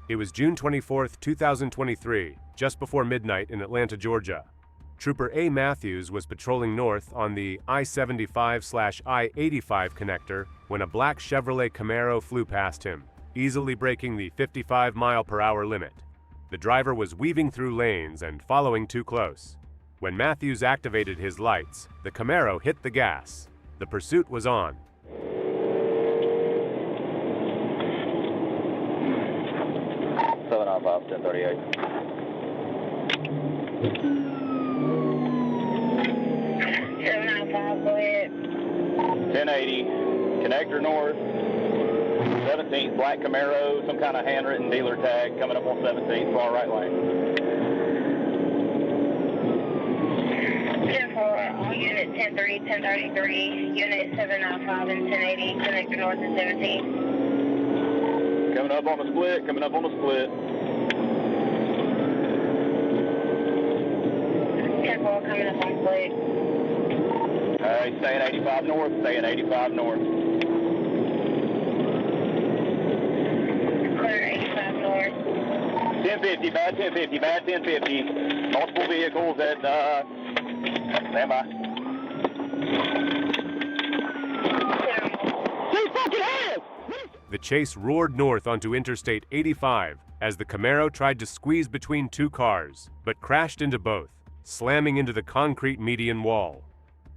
It was June 24, 2023, just before midnight in Atlanta, Georgia. Trooper A. Matthews was patrolling north on the I-75/I-85 connector when a black Chevrolet Camaro flew past him, easily breaking the 55-mile-per-hour limit. The driver was weaving through lanes and following too close. When Matthews activated his lights, the Camaro hit the gas. The pursuit was on. Savannah 1038. 795, go ahead. 1080, connector north, 17th, black Camaro, some kind of handwritten dealer tag coming up on 17th, far right lane. 10-4, all units 10-3, 1033, unit 795 and 1080, connector north and 17th. Coming up on the split, coming up on the split. 10-4, coming up on split. Staying 85 north, staying 85 north. Clear 85 north. 1050, bad 1050, bad 1050. Multiple vehicles at, stand by. Stay fucking ahead! The chase roared north onto Interstate 85 as the Camaro tried to squeeze between two cars, but crashed into both, slamming into the concrete median wall.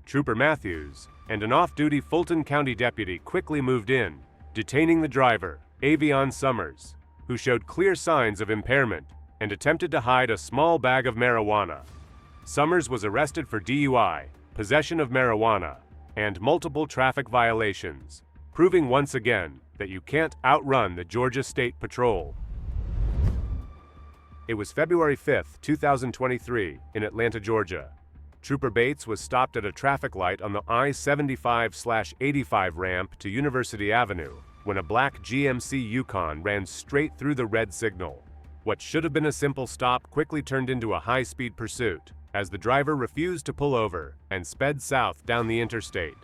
Trooper Matthews and an off-duty Fulton County deputy quickly moved in, detaining the driver, Avion Summers, who showed clear signs of impairment and attempted to hide a small bag of marijuana. Summers was arrested for DUI, possession of marijuana, and multiple traffic violations, proving once again that you can't outrun the Georgia State Patrol. It was February 5, 2023, in Atlanta, Georgia. Trooper Bates was stopped at a traffic light on the I-75/85 ramp to University Avenue when a black GMC Yukon ran straight through the red signal. What should have been a simple stop quickly turned into a high-speed pursuit as the driver refused to pull over and sped south down the interstate.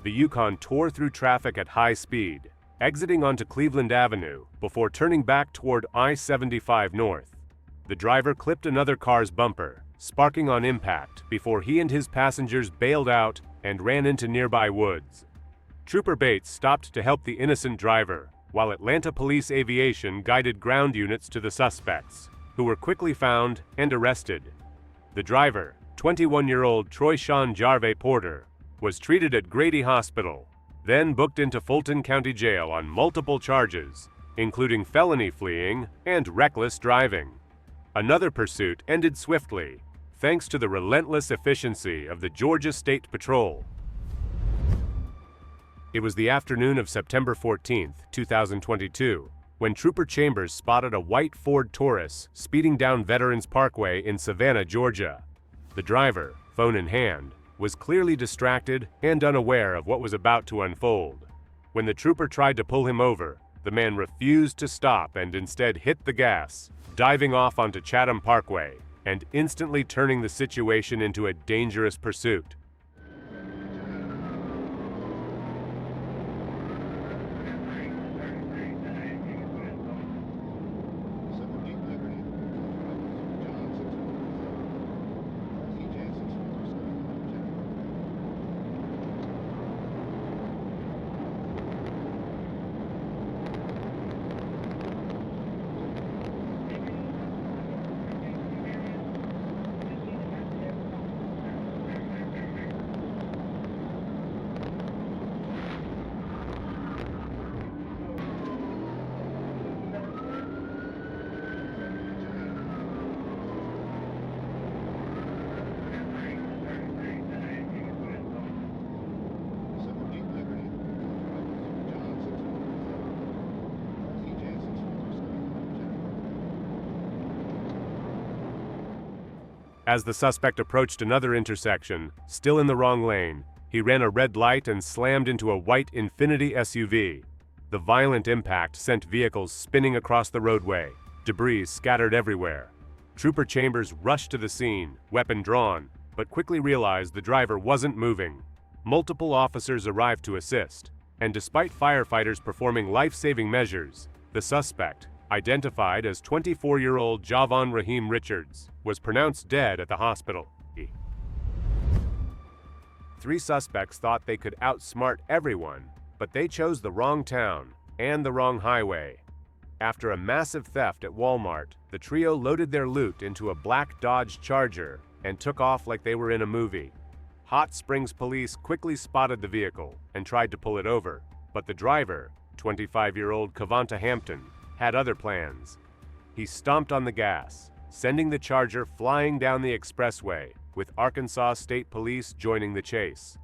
The Yukon tore through traffic at high speed, exiting onto Cleveland Avenue before turning back toward I-75 north. The driver clipped another car's bumper, sparking on impact before he and his passengers bailed out and ran into nearby woods. Trooper Bates stopped to help the innocent driver, while Atlanta Police Aviation guided ground units to the suspects, who were quickly found and arrested. The driver, 21-year-old Troy Sean Jarve Porter, was treated at Grady Hospital, then booked into Fulton County Jail on multiple charges, including felony fleeing and reckless driving. Another pursuit ended swiftly, thanks to the relentless efficiency of the Georgia State Patrol. It was the afternoon of September 14th, 2022, when Trooper Chambers spotted a white Ford Taurus speeding down Veterans Parkway in Savannah, Georgia. The driver, phone in hand, was clearly distracted and unaware of what was about to unfold. When the trooper tried to pull him over, the man refused to stop and instead hit the gas, diving off onto Chatham Parkway and instantly turning the situation into a dangerous pursuit. As the suspect approached another intersection, still in the wrong lane, he ran a red light and slammed into a white Infiniti SUV. The violent impact sent vehicles spinning across the roadway, debris scattered everywhere. Trooper Chambers rushed to the scene, weapon drawn, but quickly realized the driver wasn't moving. Multiple officers arrived to assist, and despite firefighters performing life-saving measures, the suspect, identified as 24-year-old Javon Raheem Richards, was pronounced dead at the hospital. 3 suspects thought they could outsmart everyone, but they chose the wrong town and the wrong highway. After a massive theft at Walmart, the trio loaded their loot into a black Dodge Charger and took off like they were in a movie. Hot Springs police quickly spotted the vehicle and tried to pull it over, but the driver, 25-year-old Cavanta Hampton, had other plans. He stomped on the gas, sending the Charger flying down the expressway, with Arkansas State Police joining the chase.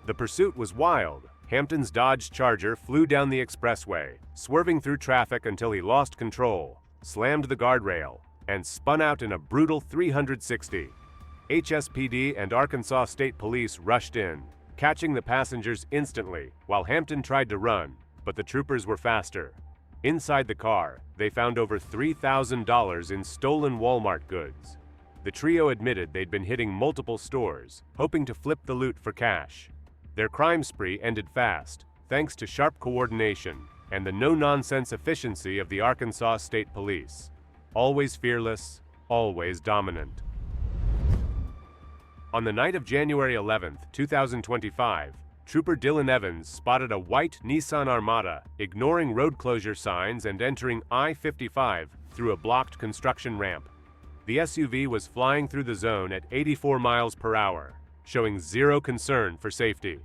The pursuit was wild. Hampton's Dodge Charger flew down the expressway, swerving through traffic until he lost control, slammed the guardrail, and spun out in a brutal 360. HSPD and Arkansas State Police rushed in, catching the passengers instantly while Hampton tried to run, but the troopers were faster. Inside the car, they found over $3,000 in stolen Walmart goods. The trio admitted they'd been hitting multiple stores, hoping to flip the loot for cash. Their crime spree ended fast, thanks to sharp coordination and the no-nonsense efficiency of the Arkansas State Police. Always fearless, always dominant. On the night of January 11, 2025, Trooper Dylan Evans spotted a white Nissan Armada ignoring road closure signs and entering I-55 through a blocked construction ramp. The SUV was flying through the zone at 84 miles per hour, showing zero concern for safety.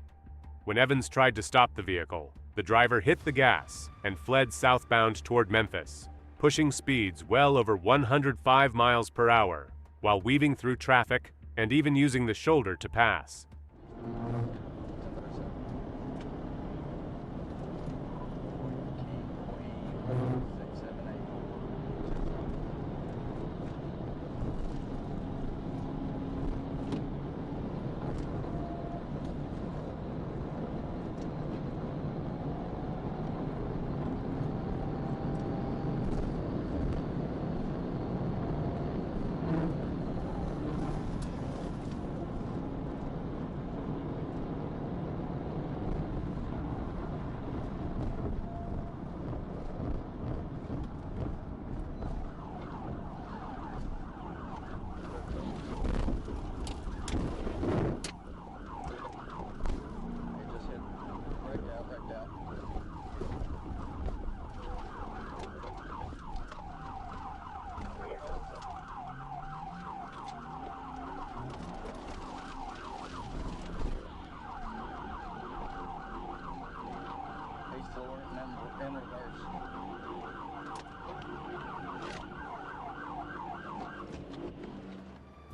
When Evans tried to stop the vehicle, the driver hit the gas and fled southbound toward Memphis, pushing speeds well over 105 miles per hour, while weaving through traffic and even using the shoulder to pass.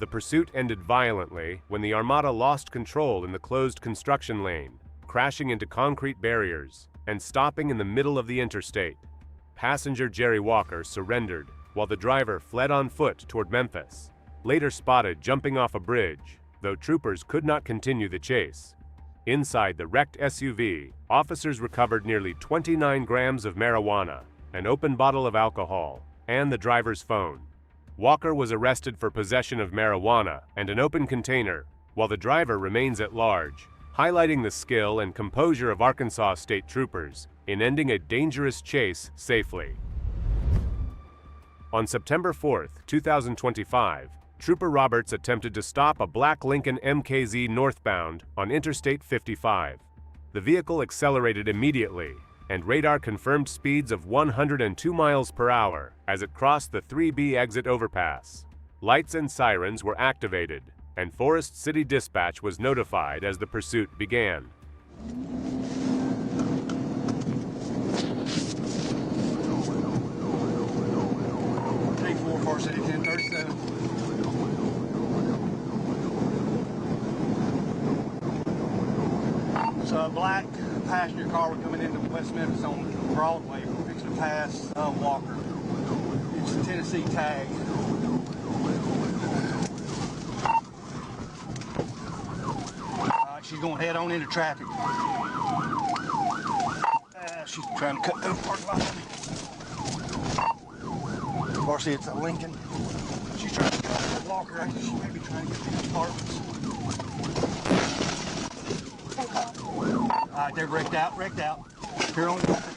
The pursuit ended violently when the Armada lost control in the closed construction lane, crashing into concrete barriers and stopping in the middle of the interstate. Passenger Jerry Walker surrendered while the driver fled on foot toward Memphis, later spotted jumping off a bridge, though troopers could not continue the chase. Inside the wrecked SUV, officers recovered nearly 29 grams of marijuana, an open bottle of alcohol, and the driver's phone. Walker was arrested for possession of marijuana and an open container, while the driver remains at large, highlighting the skill and composure of Arkansas state troopers in ending a dangerous chase safely. On September 4, 2025, Trooper Roberts attempted to stop a black Lincoln MKZ northbound on Interstate 55. The vehicle accelerated immediately, and radar confirmed speeds of 102 miles per hour as it crossed the 3B exit overpass. Lights and sirens were activated, and Forest City Dispatch was notified as the pursuit began. Forest City 1037. So a black passenger car was coming into West Memphis on Broadway, fixing to pass Walker. It's a Tennessee tag. She's going head on into traffic. She's trying to cut through the parking lot. Of course, it's a Lincoln. She's trying to cut Walker. She may be trying to get to the apartments. All right, they're wrecked out. Here on Walker.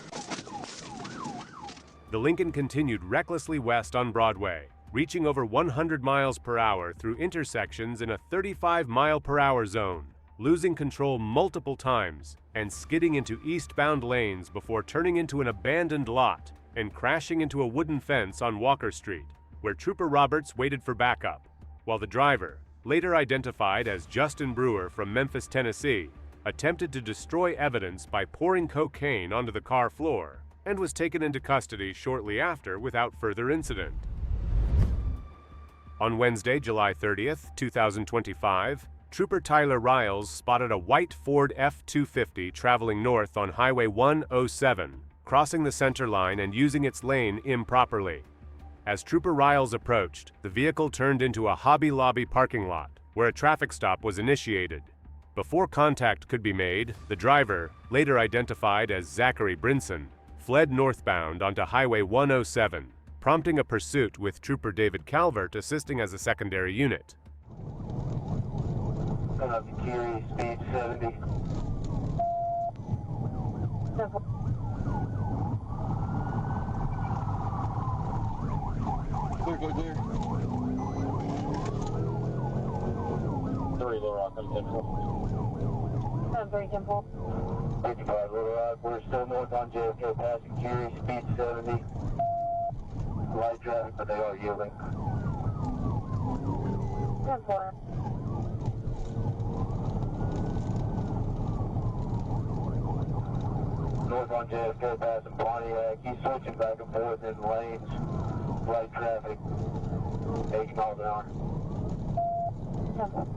The Lincoln continued recklessly west on Broadway, reaching over 100 miles per hour through intersections in a 35-mile-per-hour zone, losing control multiple times and skidding into eastbound lanes before turning into an abandoned lot and crashing into a wooden fence on Walker Street, where Trooper Roberts waited for backup, while the driver, later identified as Justin Brewer from Memphis, Tennessee, attempted to destroy evidence by pouring cocaine onto the car floor and was taken into custody shortly after without further incident. On Wednesday, July 30th, 2025, Trooper Tyler Riles spotted a white Ford F-250 traveling north on Highway 107, crossing the center line and using its lane improperly. As Trooper Riles approached, the vehicle turned into a Hobby Lobby parking lot, where a traffic stop was initiated. Before contact could be made, the driver, later identified as Zachary Brinson, fled northbound onto Highway 107, prompting a pursuit with Trooper David Calvert assisting as a secondary unit. Curie, speed 70. Clear. 3 Little Rock, I'm 10-4. 3 Temple. 55 Little Rock, we're still north on JFK, passing Curie, speed 70. Light traffic, but they are yielding. 10-4. North on JFK, passing Pontiac. He's switching back and forth in lanes. Light traffic, 80 miles an hour. 10-4.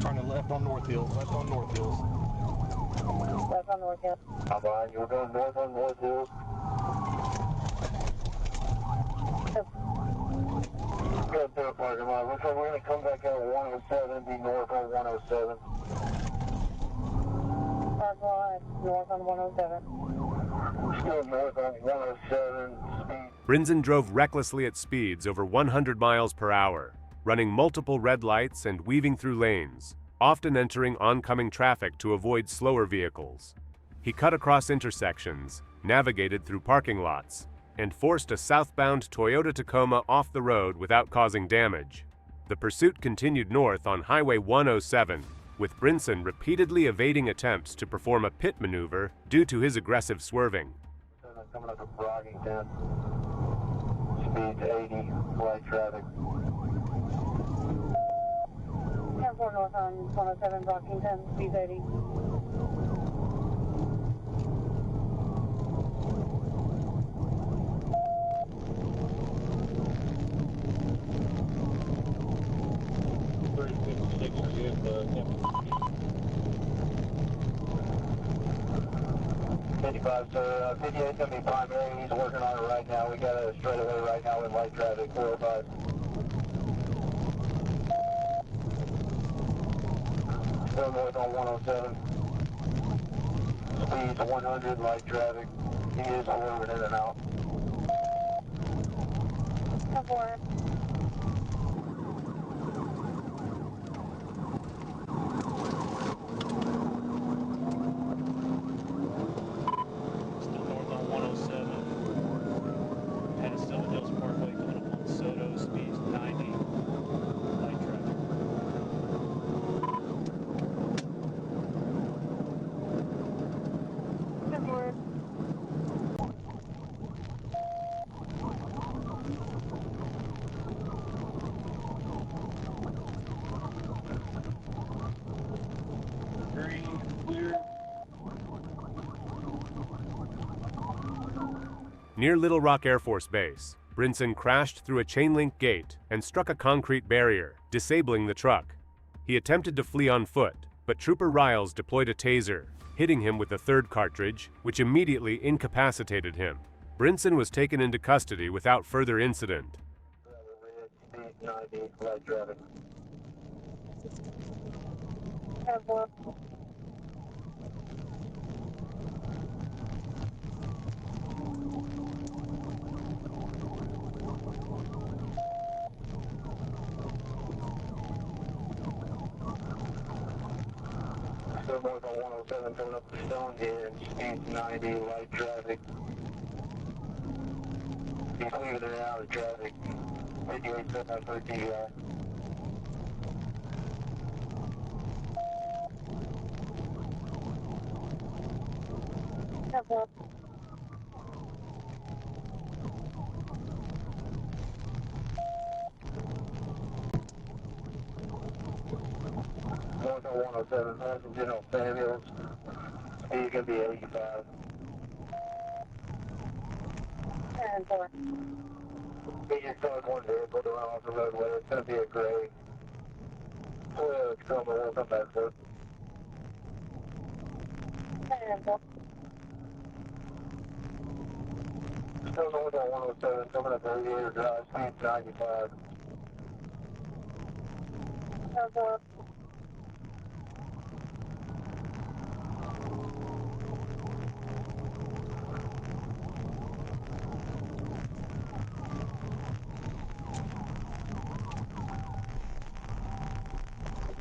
Turning left on North Hills. Left on North Hills. I'm behind you. We're going north on North Hills. Good through the parking lot. Looks like we're going to come back out of 107 and be north on 107. North on 107. Still north on 107. Speed. Brinson drove recklessly at speeds over 100 miles per hour, running multiple red lights and weaving through lanes, often entering oncoming traffic to avoid slower vehicles. He cut across intersections, navigated through parking lots, and forced a southbound Toyota Tacoma off the road without causing damage. The pursuit continued north on Highway 107, with Brinson repeatedly evading attempts to perform a pit maneuver due to his aggressive swerving. Coming up to Brockington. Speed 80, light traffic. south on 107 Brockington, speed 80. Sir, 58's going to be primary. He's working on it right now. We got a straightaway right now in light traffic, 405. Still north on 107. Speed's 100, light traffic. He is swerving in and out. 4. Near Little Rock Air Force Base, Brinson crashed through a chain-link gate and struck a concrete barrier, disabling the truck. He attempted to flee on foot, but Trooper Riles deployed a taser, hitting him with a third cartridge, which immediately incapacitated him. Brinson was taken into custody without further incident. Still north on 107, coming up the Stone Gate, speed 90, light traffic. He's leaving it out of traffic. 58 set up for the TVI. North on 107, passenger on Samuels. Speed gonna be 85. And 4. He just saw one vehicle to run off the roadway. It's gonna be a gray. Toyota Tacoma, we'll come back for it. And 4. Still north on 107, coming up Aviator Drive, speed 95. And 4.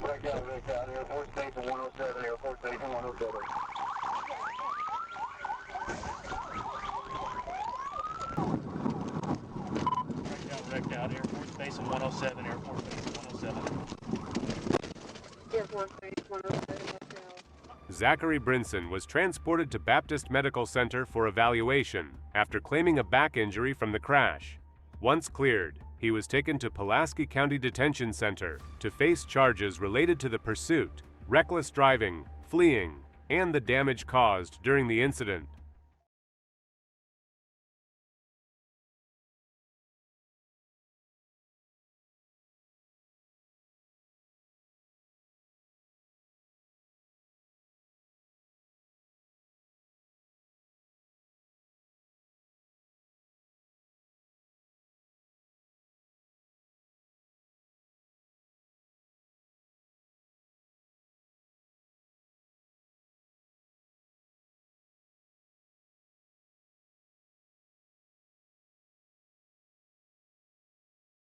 Break out, Airport Station 107, Airport Station 107. Wrecked out, Airport Station 107, Airport Station 107. Airport Station 107, let's go. Zachary Brinson was transported to Baptist Medical Center for evaluation after claiming a back injury from the crash. Once cleared, he was taken to Pulaski County Detention Center to face charges related to the pursuit, reckless driving, fleeing, and the damage caused during the incident.